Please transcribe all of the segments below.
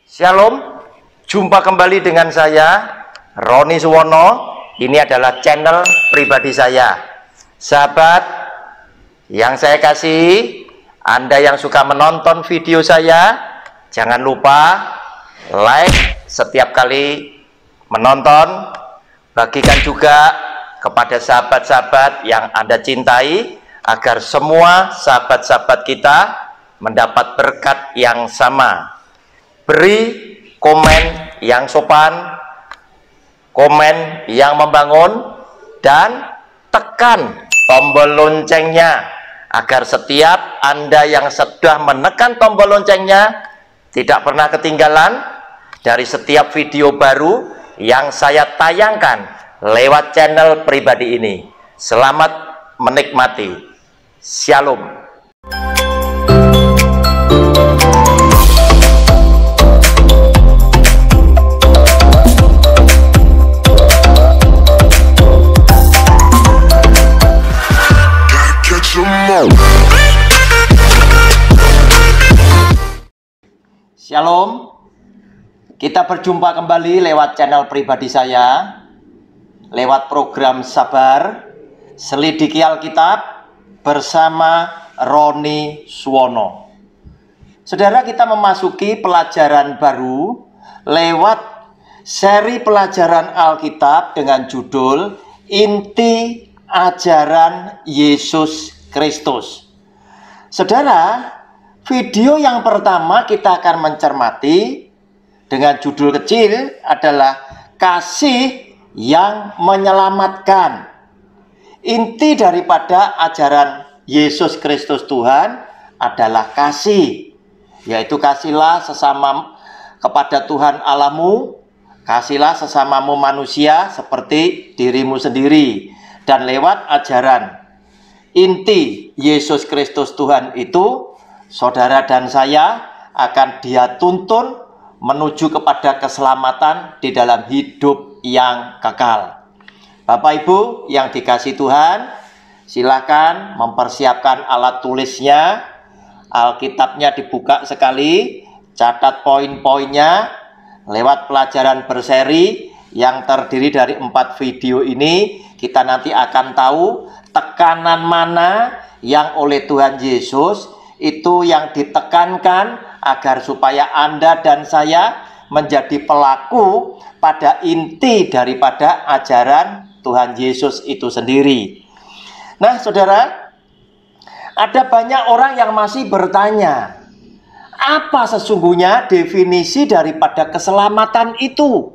Shalom, jumpa kembali dengan saya Roni Suwono. Ini adalah channel pribadi saya. Sahabat yang saya kasih, Anda yang suka menonton video saya, jangan lupa like setiap kali menonton. Bagikan juga kepada sahabat-sahabat yang Anda cintai, agar semua sahabat-sahabat kita mendapat berkat yang sama. Beri komen yang sopan, komen yang membangun, dan tekan tombol loncengnya agar setiap Anda yang sudah menekan tombol loncengnya tidak pernah ketinggalan dari setiap video baru yang saya tayangkan lewat channel pribadi ini. Selamat menikmati. Shalom. Shalom, kita berjumpa kembali lewat channel pribadi saya, lewat program Sabar Selidiki Alkitab bersama Roni Suwono. Saudara, kita memasuki pelajaran baru lewat seri pelajaran Alkitab dengan judul Inti Ajaran Yesus Kristus. Saudara, video yang pertama kita akan mencermati dengan judul kecil adalah Kasih yang Menyelamatkan. Inti daripada ajaran Yesus Kristus Tuhan adalah kasih, yaitu kasihlah sesama kepada Tuhan Allahmu, kasihlah sesamamu manusia seperti dirimu sendiri. Dan lewat ajaran inti Yesus Kristus Tuhan itu, saudara dan saya akan dia tuntun menuju kepada keselamatan di dalam hidup yang kekal. Bapak Ibu yang dikasihi Tuhan, silakan mempersiapkan alat tulisnya. Alkitabnya dibuka sekali, catat poin-poinnya. Lewat pelajaran berseri yang terdiri dari 4 video ini, kita nanti akan tahu tekanan mana yang oleh Tuhan Yesus itu yang ditekankan agar supaya Anda dan saya menjadi pelaku pada inti daripada ajaran Tuhan Yesus itu sendiri. Nah, saudara, ada banyak orang yang masih bertanya, apa sesungguhnya definisi daripada keselamatan itu?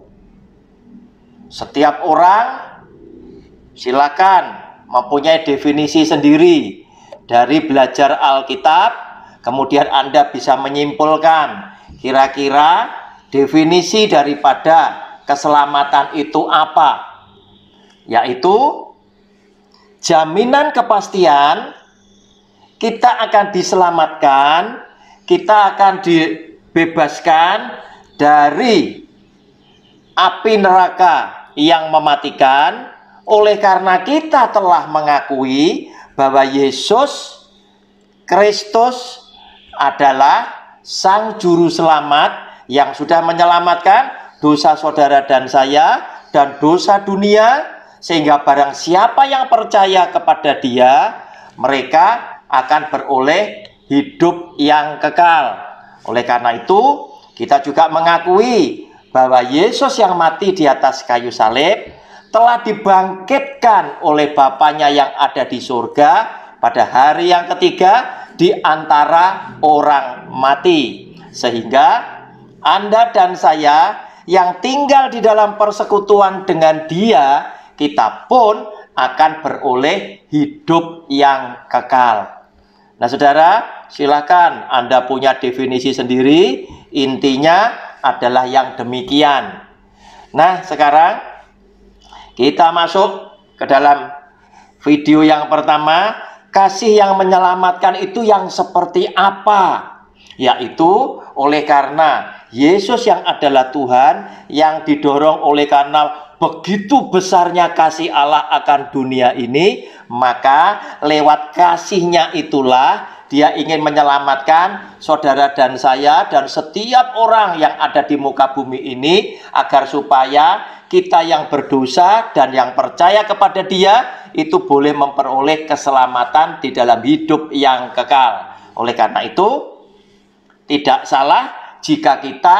Setiap orang silakan mempunyai definisi sendiri. Dari belajar Alkitab, kemudian Anda bisa menyimpulkan kira-kira definisi daripada keselamatan itu apa? Yaitu jaminan kepastian kita akan diselamatkan, kita akan dibebaskan dari api neraka yang mematikan, oleh karena kita telah mengakui bahwa Yesus Kristus adalah Sang Juru Selamat yang sudah menyelamatkan dosa saudara dan saya dan dosa dunia, sehingga barang siapa yang percaya kepada Dia, mereka akan beroleh hidup yang kekal. Oleh karena itu, kita juga mengakui bahwa Yesus yang mati di atas kayu salib telah dibangkitkan oleh Bapanya yang ada di surga pada hari yang ketiga di antara orang mati. Sehingga Anda dan saya yang tinggal di dalam persekutuan dengan Dia, kita pun akan beroleh hidup yang kekal. Nah, saudara, silakan Anda punya definisi sendiri. Intinya adalah yang demikian. Nah, sekarang kita masuk ke dalam video yang pertama. Kasih yang menyelamatkan itu yang seperti apa? Yaitu oleh karena Yesus yang adalah Tuhan, yang didorong oleh karena begitu besarnya kasih Allah akan dunia ini, maka lewat kasihnya itulah Dia ingin menyelamatkan saudara dan saya dan setiap orang yang ada di muka bumi ini, agar supaya kita yang berdosa dan yang percaya kepada Dia itu boleh memperoleh keselamatan di dalam hidup yang kekal. Oleh karena itu, tidak salah jika kita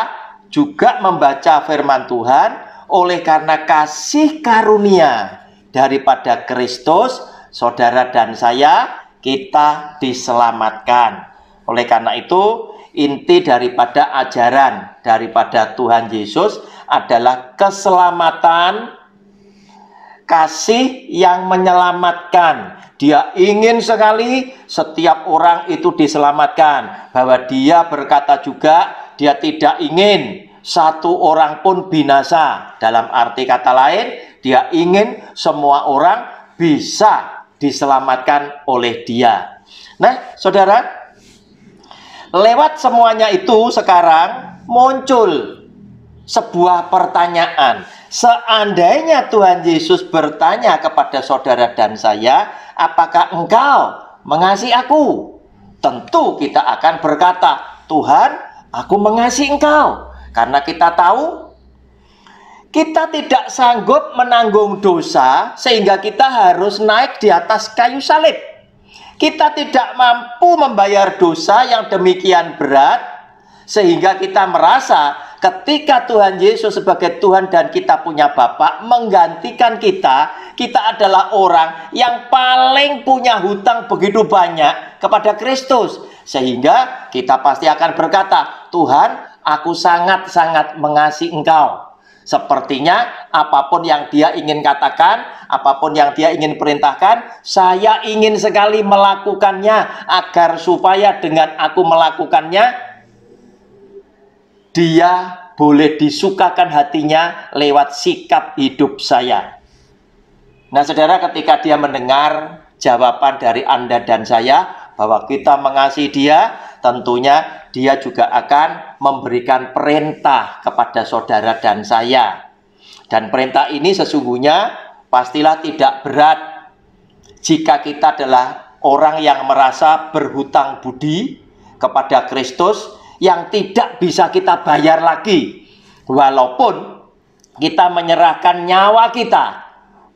juga membaca firman Tuhan. Oleh karena kasih karunia daripada Kristus, saudara dan saya, kita diselamatkan. Oleh karena itu, inti daripada ajaran daripada Tuhan Yesus adalah keselamatan, kasih yang menyelamatkan. Dia ingin sekali setiap orang itu diselamatkan. Bahwa dia berkata juga, dia tidak ingin satu orang pun binasa. Dalam arti kata lain, dia ingin semua orang bisa diselamatkan oleh Dia. Nah, saudara, lewat semuanya itu sekarang muncul sebuah pertanyaan. Seandainya Tuhan Yesus bertanya kepada saudara dan saya, apakah engkau mengasihi aku? Tentu kita akan berkata, Tuhan, aku mengasihi engkau. Karena kita tahu kita tidak sanggup menanggung dosa sehingga kita harus naik di atas kayu salib. Kita tidak mampu membayar dosa yang demikian berat sehingga kita merasa ketika Tuhan Yesus sebagai Tuhan dan kita punya Bapa menggantikan kita, kita adalah orang yang paling punya hutang begitu banyak kepada Kristus. Sehingga kita pasti akan berkata, Tuhan, aku sangat-sangat mengasihi engkau. Sepertinya apapun yang Dia ingin katakan, apapun yang Dia ingin perintahkan, saya ingin sekali melakukannya, agar supaya dengan aku melakukannya, Dia boleh disukakan hatinya lewat sikap hidup saya. Nah, saudara, ketika Dia mendengar jawaban dari Anda dan saya bahwa kita mengasihi Dia, tentunya Dia juga akan memberikan perintah kepada saudara dan saya. Dan perintah ini sesungguhnya pastilah tidak berat jika kita adalah orang yang merasa berhutang budi kepada Kristus yang tidak bisa kita bayar lagi. Walaupun kita menyerahkan nyawa kita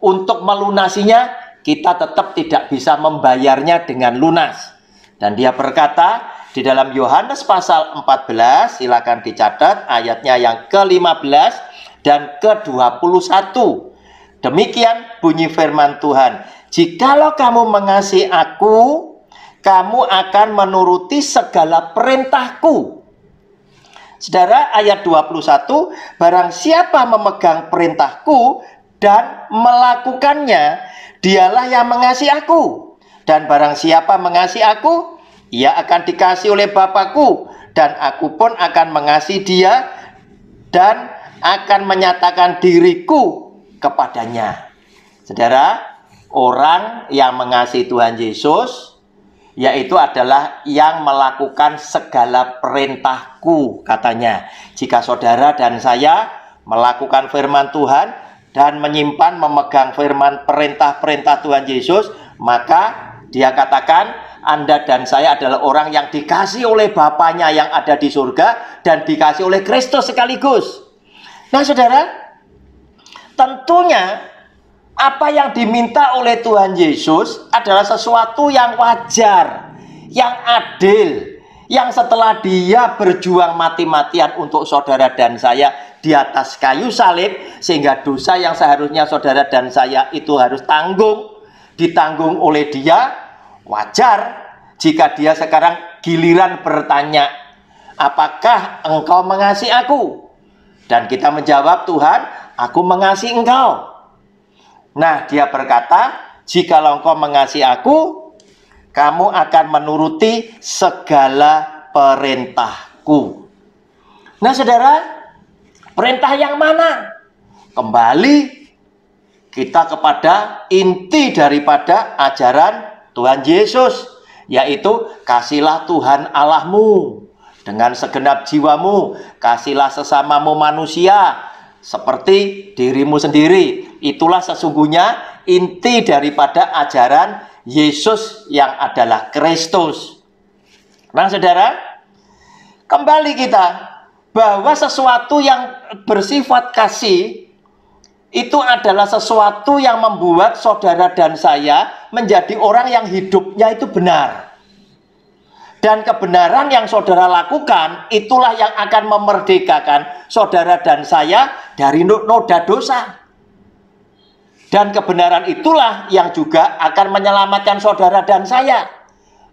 untuk melunasinya, kita tetap tidak bisa membayarnya dengan lunas. Dan Dia berkata di dalam Yohanes pasal 14, silakan dicatat ayatnya yang ke-15 dan ke-21. Demikian bunyi firman Tuhan. Jikalau kamu mengasihi aku, kamu akan menuruti segala perintahku. Saudara, ayat 21, barang siapa memegang perintahku dan melakukannya, dialah yang mengasihi aku. Dan barang siapa mengasihi aku, ia akan dikasihi oleh Bapakku, dan aku pun akan mengasihi dia dan akan menyatakan diriku kepadanya. Saudara, orang yang mengasihi Tuhan Yesus, yaitu adalah yang melakukan segala perintahku, katanya. Jika saudara dan saya melakukan firman Tuhan dan menyimpan, memegang firman perintah-perintah Tuhan Yesus, maka Dia katakan, Anda dan saya adalah orang yang dikasih oleh Bapaknya yang ada di surga dan dikasih oleh Kristus sekaligus. Nah, saudara, tentunya apa yang diminta oleh Tuhan Yesus adalah sesuatu yang wajar, yang adil, yang setelah Dia berjuang mati-matian untuk saudara dan saya di atas kayu salib, sehingga dosa yang seharusnya saudara dan saya itu harus ditanggung oleh Dia. Wajar jika Dia sekarang giliran bertanya, apakah engkau mengasihi aku? Dan kita menjawab, Tuhan, aku mengasihi engkau. Nah, Dia berkata, jikalau engkau mengasihi aku, kamu akan menuruti segala perintahku. Nah, saudara, perintah yang mana? Kembali kita kepada inti daripada ajaran Tuhan Yesus, yaitu kasihilah Tuhan Allahmu dengan segenap jiwamu, kasihilah sesamamu manusia seperti dirimu sendiri. Itulah sesungguhnya inti daripada ajaran Yesus yang adalah Kristus. Nah, saudara, kembali kita bahwa sesuatu yang bersifat kasih itu adalah sesuatu yang membuat saudara dan saya menjadi orang yang hidupnya itu benar. Dan kebenaran yang saudara lakukan itulah yang akan memerdekakan saudara dan saya dari noda dosa. Dan kebenaran itulah yang juga akan menyelamatkan saudara dan saya.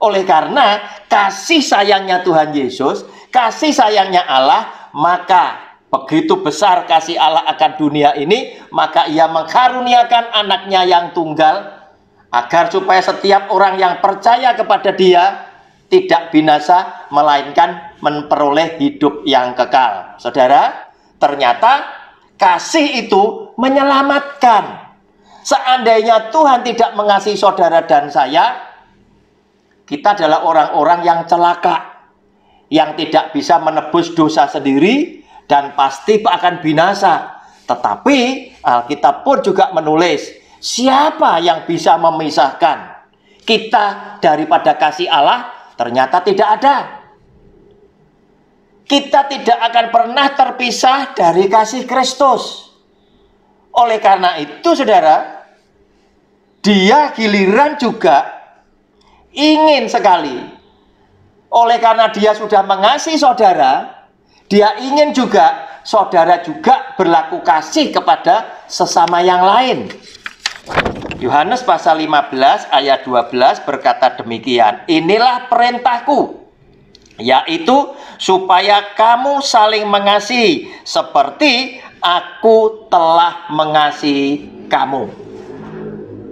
Oleh karena kasih sayangnya Tuhan Yesus, kasih sayangnya Allah, maka begitu besar kasih Allah akan dunia ini, maka ia mengkaruniakan anaknya yang tunggal, agar supaya setiap orang yang percaya kepada dia tidak binasa, melainkan memperoleh hidup yang kekal. Saudara, ternyata kasih itu menyelamatkan. Seandainya Tuhan tidak mengasihi saudara dan saya, kita adalah orang-orang yang celaka, yang tidak bisa menebus dosa sendiri, dan pasti akan binasa. Tetapi Alkitab pun juga menulis, siapa yang bisa memisahkan kita daripada kasih Allah? Ternyata tidak ada. Kita tidak akan pernah terpisah dari kasih Kristus. Oleh karena itu, saudara, dia giliran juga ingin sekali. Oleh karena dia sudah mengasihi saudara, dia ingin juga saudara juga berlaku kasih kepada sesama yang lain. Yohanes pasal 15 ayat 12 berkata demikian, inilah perintahku, yaitu supaya kamu saling mengasihi seperti aku telah mengasihi kamu.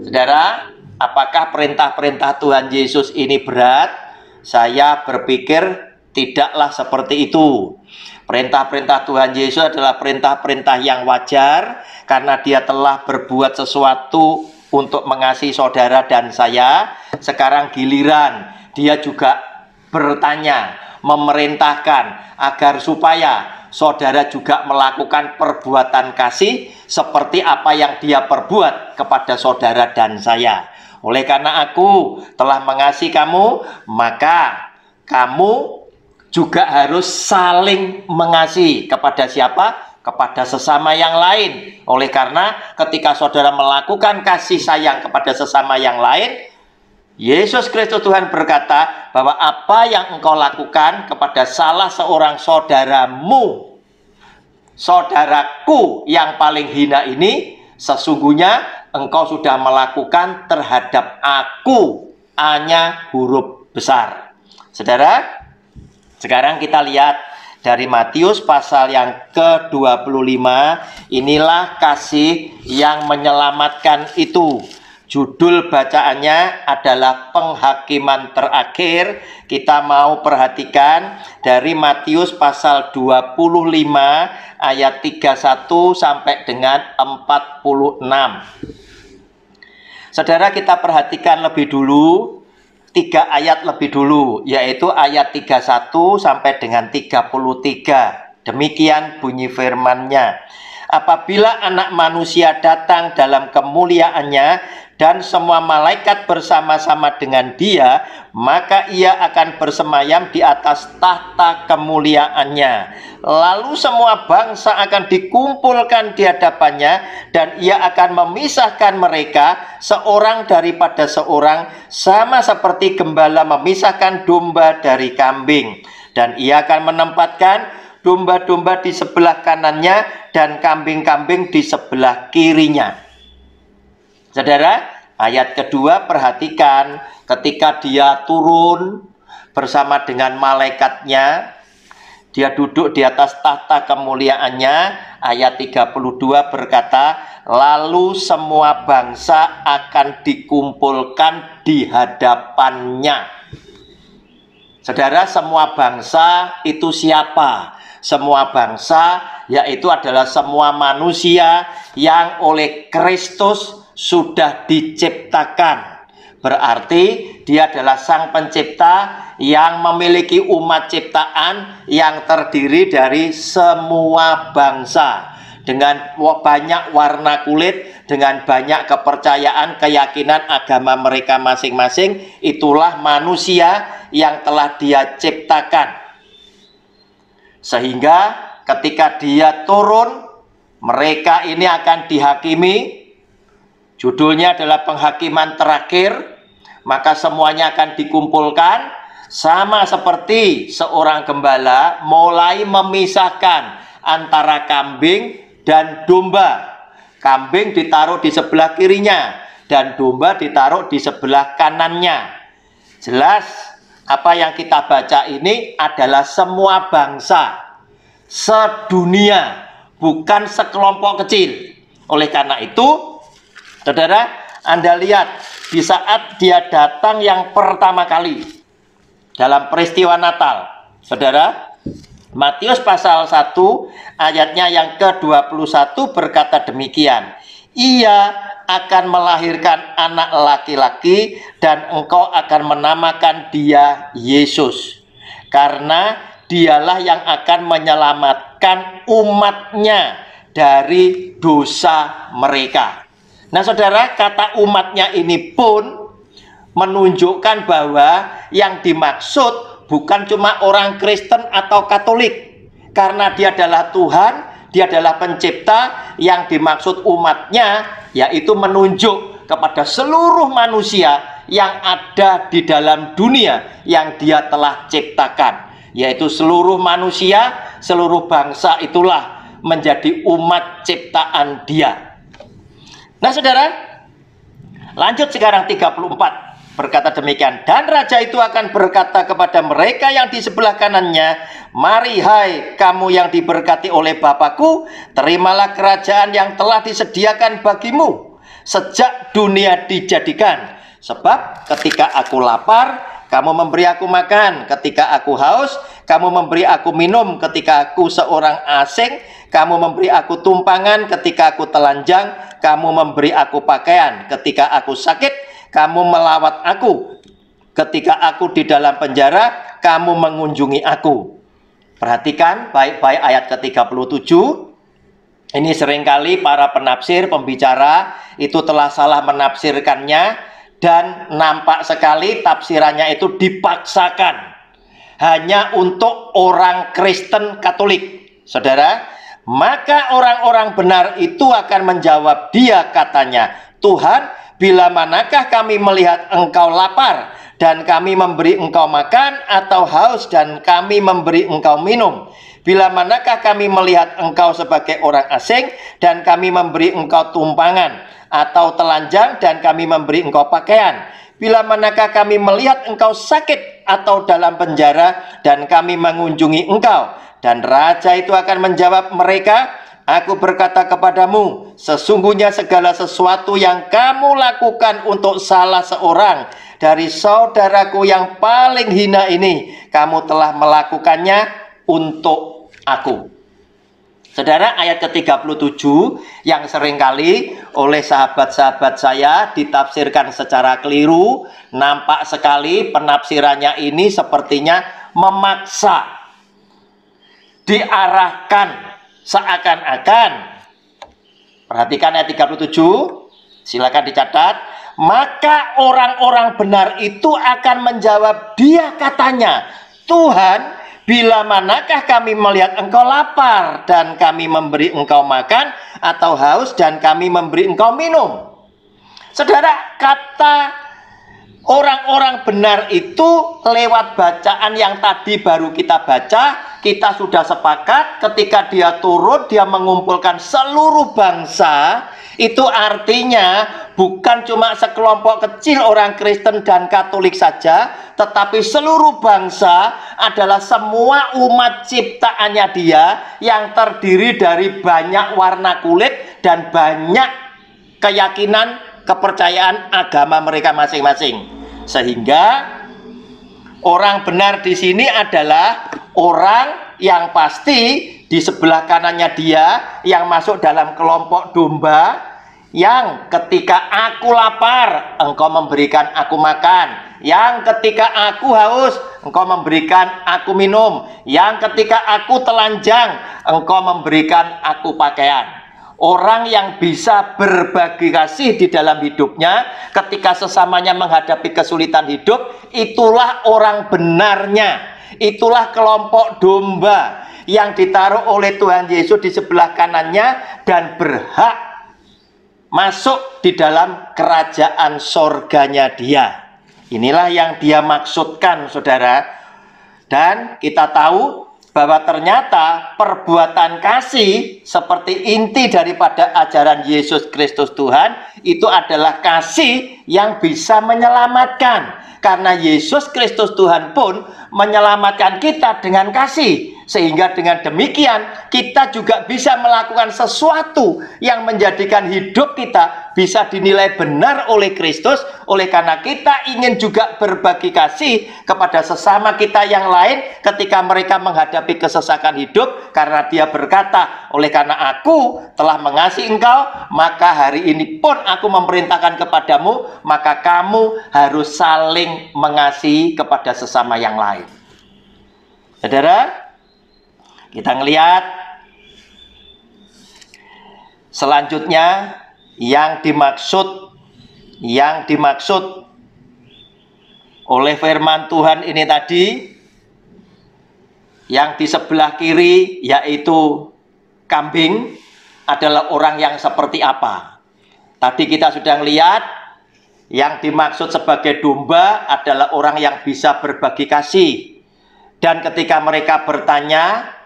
Saudara, apakah perintah-perintah Tuhan Yesus ini berat? Saya berpikir tidaklah seperti itu. Perintah-perintah Tuhan Yesus adalah perintah-perintah yang wajar karena dia telah berbuat sesuatu untuk mengasihi saudara dan saya. Sekarang giliran dia juga bertanya, memerintahkan agar supaya saudara juga melakukan perbuatan kasih seperti apa yang dia perbuat kepada saudara dan saya. Oleh karena aku telah mengasihi kamu, maka kamu juga harus saling mengasihi. Kepada siapa? Kepada sesama yang lain. Oleh karena ketika saudara melakukan kasih sayang kepada sesama yang lain, Yesus Kristus Tuhan berkata bahwa apa yang engkau lakukan kepada salah seorang saudaramu, saudaraku yang paling hina ini, sesungguhnya engkau sudah melakukan terhadap aku, hanya huruf besar. Saudara, sekarang kita lihat dari Matius pasal yang ke-25, inilah kasih yang menyelamatkan itu. Judul bacaannya adalah penghakiman terakhir. Kita mau perhatikan dari Matius pasal 25 ayat 31 sampai dengan 46. Saudara, kita perhatikan lebih dulu 3 ayat lebih dulu, yaitu ayat 31 sampai dengan 33. Demikian bunyi firman-Nya. Apabila Anak Manusia datang dalam kemuliaannya dan semua malaikat bersama-sama dengan dia, maka ia akan bersemayam di atas tahta kemuliaannya. Lalu semua bangsa akan dikumpulkan di hadapannya, dan ia akan memisahkan mereka seorang daripada seorang, sama seperti gembala memisahkan domba dari kambing. Dan ia akan menempatkan domba-domba di sebelah kanannya dan kambing-kambing di sebelah kirinya. Saudara, ayat kedua perhatikan, ketika dia turun bersama dengan malaikatnya, dia duduk di atas tahta kemuliaannya. Ayat 32 berkata, lalu semua bangsa akan dikumpulkan di hadapannya. Saudara, semua bangsa itu siapa? Semua bangsa yaitu adalah semua manusia yang oleh Kristus sudah diciptakan. Berarti dia adalah sang pencipta yang memiliki umat ciptaan yang terdiri dari semua bangsa. dengan banyak warna kulit, dengan banyak kepercayaan, keyakinan agama mereka masing-masing. Itulah manusia yang telah Dia ciptakan. Sehingga ketika Dia turun, mereka ini akan dihakimi. Judulnya adalah penghakiman terakhir. Maka semuanya akan dikumpulkan, sama seperti seorang gembala mulai memisahkan antara kambing dan domba. Kambing ditaruh di sebelah kirinya dan domba ditaruh di sebelah kanannya. Jelas apa yang kita baca ini adalah semua bangsa sedunia, bukan sekelompok kecil. Oleh karena itu, saudara, Anda lihat di saat Dia datang yang pertama kali dalam peristiwa Natal, saudara, Matius pasal 1 ayatnya yang ke-21 berkata demikian, Ia akan melahirkan anak laki-laki dan engkau akan menamakan Dia Yesus, karena Dialah yang akan menyelamatkan umatnya dari dosa mereka. Nah saudara, kata umatnya ini pun menunjukkan bahwa yang dimaksud bukan cuma orang Kristen atau Katolik. Karena Dia adalah Tuhan, Dia adalah pencipta. Yang dimaksud umatnya yaitu menunjuk kepada seluruh manusia yang ada di dalam dunia yang Dia telah ciptakan. Yaitu seluruh manusia, seluruh bangsa itulah menjadi umat ciptaan Dia. Nah saudara, lanjut sekarang 34, berkata demikian, dan raja itu akan berkata kepada mereka yang di sebelah kanannya, mari hai kamu yang diberkati oleh Bapakku, terimalah kerajaan yang telah disediakan bagimu sejak dunia dijadikan. Sebab ketika aku lapar, kamu memberi aku makan, ketika aku haus, kamu memberi aku minum, ketika aku seorang asing, kamu memberi aku tumpangan, ketika aku telanjang, kamu memberi aku pakaian, ketika aku sakit, kamu melawat aku, ketika aku di dalam penjara, kamu mengunjungi aku. Perhatikan baik-baik ayat ke-37. Ini seringkali para penafsir, pembicara itu telah salah menafsirkannya, dan nampak sekali tafsirannya itu dipaksakan hanya untuk orang Kristen Katolik. Saudara, maka orang-orang benar itu akan menjawab Dia, katanya, Tuhan, bila manakah kami melihat engkau lapar dan kami memberi engkau makan, atau haus dan kami memberi engkau minum? Bila manakah kami melihat engkau sebagai orang asing dan kami memberi engkau tumpangan, atau telanjang dan kami memberi engkau pakaian? Bila manakah kami melihat engkau sakit atau dalam penjara dan kami mengunjungi engkau? Dan raja itu akan menjawab mereka, aku berkata kepadamu, sesungguhnya segala sesuatu yang kamu lakukan untuk salah seorang dari saudaraku yang paling hina ini, kamu telah melakukannya untuk aku. Saudara, ayat ke-37 yang seringkali oleh sahabat-sahabat saya ditafsirkan secara keliru. Nampak sekali penafsirannya ini sepertinya memaksa, diarahkan seakan-akan. Perhatikan ayat 37, silakan dicatat. Maka orang-orang benar itu akan menjawab Dia, katanya, Tuhan, bila manakah kami melihat engkau lapar dan kami memberi engkau makan, atau haus dan kami memberi engkau minum? Saudara, kata orang-orang benar itu lewat bacaan yang tadi baru kita baca, kita sudah sepakat ketika Dia turun, Dia mengumpulkan seluruh bangsa. Itu artinya bukan cuma sekelompok kecil orang Kristen dan Katolik saja, tetapi seluruh bangsa adalah semua umat ciptaannya Dia yang terdiri dari banyak warna kulit dan banyak keyakinan, kepercayaan agama mereka masing-masing. Sehingga orang benar di sini adalah orang yang pasti di sebelah kanannya Dia yang masuk dalam kelompok domba, yang ketika aku lapar engkau memberikan aku makan, yang ketika aku haus engkau memberikan aku minum, yang ketika aku telanjang engkau memberikan aku pakaian. Orang yang bisa berbagi kasih di dalam hidupnya ketika sesamanya menghadapi kesulitan hidup, itulah orang benarnya. Itulah kelompok domba yang ditaruh oleh Tuhan Yesus di sebelah kanannya dan berhak masuk di dalam kerajaan sorganya Dia. Inilah yang Dia maksudkan, saudara. Dan kita tahu bahwa ternyata perbuatan kasih seperti inti daripada ajaran Yesus Kristus Tuhan itu adalah kasih yang bisa menyelamatkan. Karena Yesus Kristus Tuhan pun menyelamatkan kita dengan kasih. Sehingga dengan demikian kita juga bisa melakukan sesuatu yang menjadikan hidup kita bisa dinilai benar oleh Kristus. Oleh karena kita ingin juga berbagi kasih kepada sesama kita yang lain ketika mereka menghadapi kesesakan hidup. Karena Dia berkata, oleh karena aku telah mengasihi engkau, maka hari ini pun aku memerintahkan kepadamu, maka kamu harus saling mengasihi kepada sesama yang lain. Saudara, kita ngelihat selanjutnya yang dimaksud oleh firman Tuhan ini tadi, yang di sebelah kiri yaitu kambing adalah orang yang seperti apa. Tadi kita sudah melihat yang dimaksud sebagai domba adalah orang yang bisa berbagi kasih. Dan ketika mereka bertanya,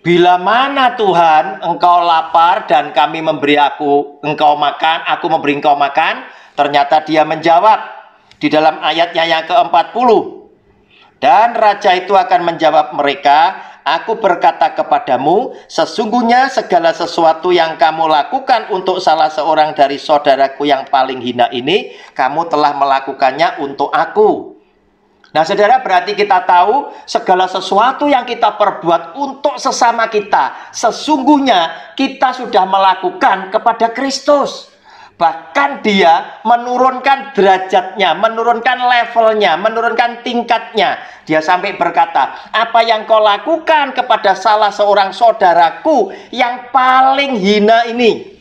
bila mana Tuhan engkau lapar dan kami memberi aku memberi engkau makan, ternyata Dia menjawab di dalam ayatnya yang ke-40. Dan raja itu akan menjawab mereka, aku berkata kepadamu, sesungguhnya segala sesuatu yang kamu lakukan untuk salah seorang dari saudaraku yang paling hina ini, kamu telah melakukannya untuk aku. Nah, saudara, berarti kita tahu segala sesuatu yang kita perbuat untuk sesama kita, sesungguhnya kita sudah melakukan kepada Kristus. Bahkan Dia menurunkan derajatnya, menurunkan levelnya, menurunkan tingkatnya. Dia sampai berkata, apa yang kau lakukan kepada salah seorang saudaraku yang paling hina ini.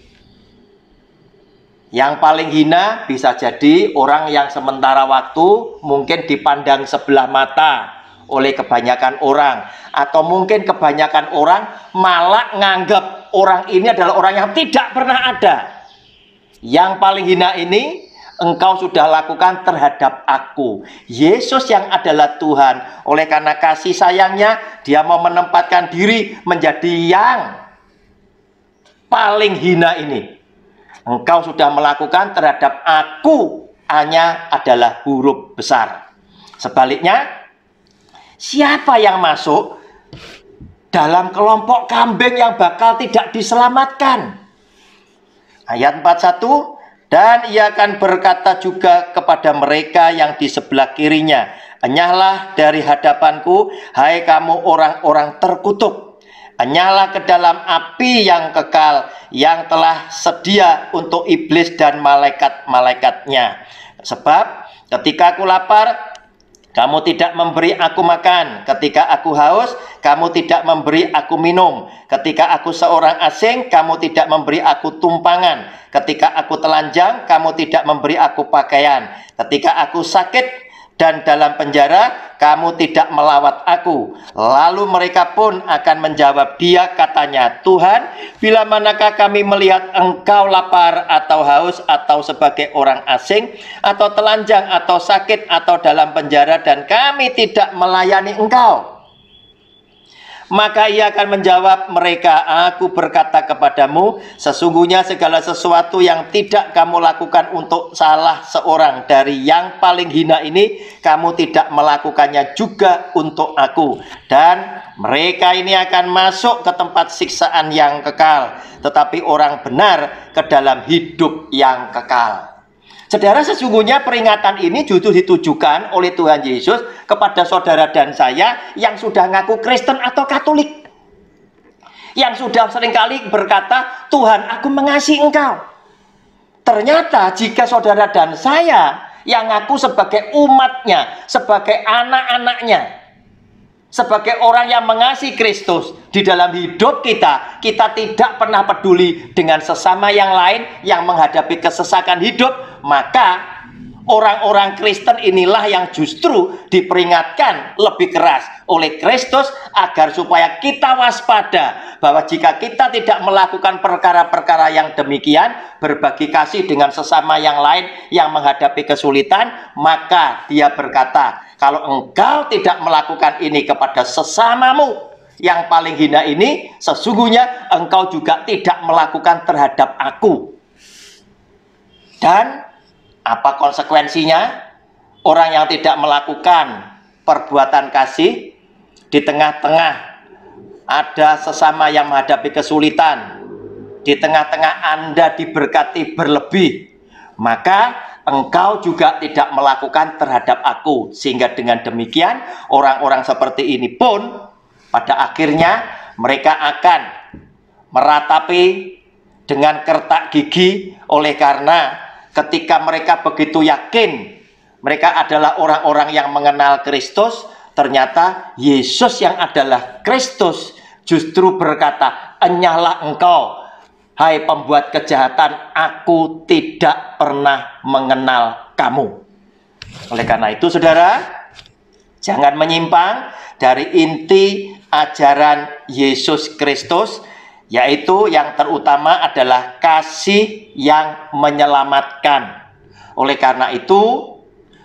Yang paling hina bisa jadi orang yang sementara waktu mungkin dipandang sebelah mata oleh kebanyakan orang. Atau mungkin kebanyakan orang malah nganggap orang ini adalah orang yang tidak pernah ada. Yang paling hina ini engkau sudah lakukan terhadap aku. Yesus yang adalah Tuhan, oleh karena kasih sayangnya Dia mau menempatkan diri menjadi yang paling hina ini. Engkau sudah melakukan terhadap aku hanya adalah huruf besar. Sebaliknya, siapa yang masuk dalam kelompok kambing yang bakal tidak diselamatkan? Ayat 41, dan Ia akan berkata juga kepada mereka yang di sebelah kirinya, enyahlah dari hadapanku, hai kamu orang-orang terkutuk. Enyahlah ke dalam api yang kekal yang telah sedia untuk iblis dan malaikat-malaikatnya. Sebab ketika aku lapar, kamu tidak memberi aku makan. Ketika aku haus, kamu tidak memberi aku minum. Ketika aku seorang asing, kamu tidak memberi aku tumpangan. Ketika aku telanjang, kamu tidak memberi aku pakaian. Ketika aku sakit dan dalam penjara, kamu tidak melawat aku. Lalu mereka pun akan menjawab Dia, katanya, Tuhan, bila manakah kami melihat engkau lapar atau haus atau sebagai orang asing atau telanjang atau sakit atau dalam penjara dan kami tidak melayani engkau? Maka Ia akan menjawab mereka, aku berkata kepadamu, sesungguhnya segala sesuatu yang tidak kamu lakukan untuk salah seorang dari yang paling hina ini, kamu tidak melakukannya juga untuk aku. Dan mereka ini akan masuk ke tempat siksaan yang kekal, tetapi orang benar ke dalam hidup yang kekal. Saudara, sesungguhnya peringatan ini justru ditujukan oleh Tuhan Yesus kepada saudara dan saya yang sudah ngaku Kristen atau Katolik. Yang sudah seringkali berkata, Tuhan, aku mengasihi engkau. Ternyata jika saudara dan saya yang ngaku sebagai umatnya, sebagai anak-anaknya, Sebagai orang yang mengasihi Kristus di dalam hidup kita, kita tidak pernah peduli dengan sesama yang lain yang menghadapi kesesakan hidup. Maka orang-orang Kristen inilah yang justru diperingatkan lebih keras oleh Kristus agar supaya kita waspada bahwa jika kita tidak melakukan perkara-perkara yang demikian, berbagi kasih dengan sesama yang lain yang menghadapi kesulitan, maka dia berkata, kalau engkau tidak melakukan ini kepada sesamamu yang paling hina ini, sesungguhnya engkau juga tidak melakukan terhadap aku. Dan apa konsekuensinya? Orang yang tidak melakukan perbuatan kasih, di tengah-tengah ada sesama yang menghadapi kesulitan, di tengah-tengah Anda diberkati berlebih, maka engkau juga tidak melakukan terhadap aku. Sehingga dengan demikian orang-orang seperti ini pun pada akhirnya mereka akan meratapi dengan kertak gigi, oleh karena ketika mereka begitu yakin mereka adalah orang-orang yang mengenal Kristus, ternyata Yesus yang adalah Kristus justru berkata, enyahlah engkau, hai pembuat kejahatan, aku tidak pernah mengenal kamu. Oleh karena itu, saudara, jangan menyimpang dari inti ajaran Yesus Kristus, yaitu yang terutama adalah kasih yang menyelamatkan. Oleh karena itu,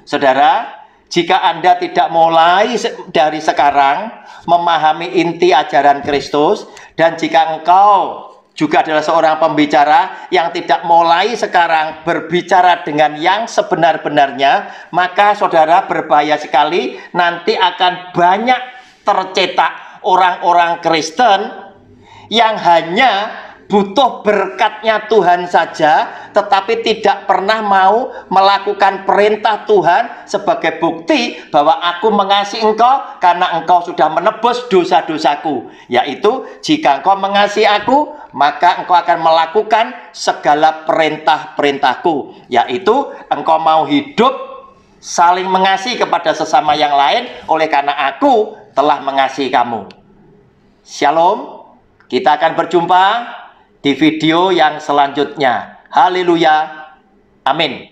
saudara, jika Anda tidak mulai dari sekarang memahami inti ajaran Kristus, dan jika engkau juga adalah seorang pembicara yang tidak mulai sekarang berbicara dengan yang sebenar-benarnya, maka saudara berbahaya sekali. Nanti akan banyak tercetak orang-orang Kristen yang hanya butuh berkatnya Tuhan saja, tetapi tidak pernah mau melakukan perintah Tuhan sebagai bukti bahwa aku mengasihi engkau karena engkau sudah menebus dosa-dosaku. Yaitu, jika engkau mengasihi aku, maka engkau akan melakukan segala perintah-perintahku. Yaitu, engkau mau hidup saling mengasihi kepada sesama yang lain, oleh karena aku telah mengasihi kamu. Shalom. Kita akan berjumpa di video yang selanjutnya. Haleluya. Amin.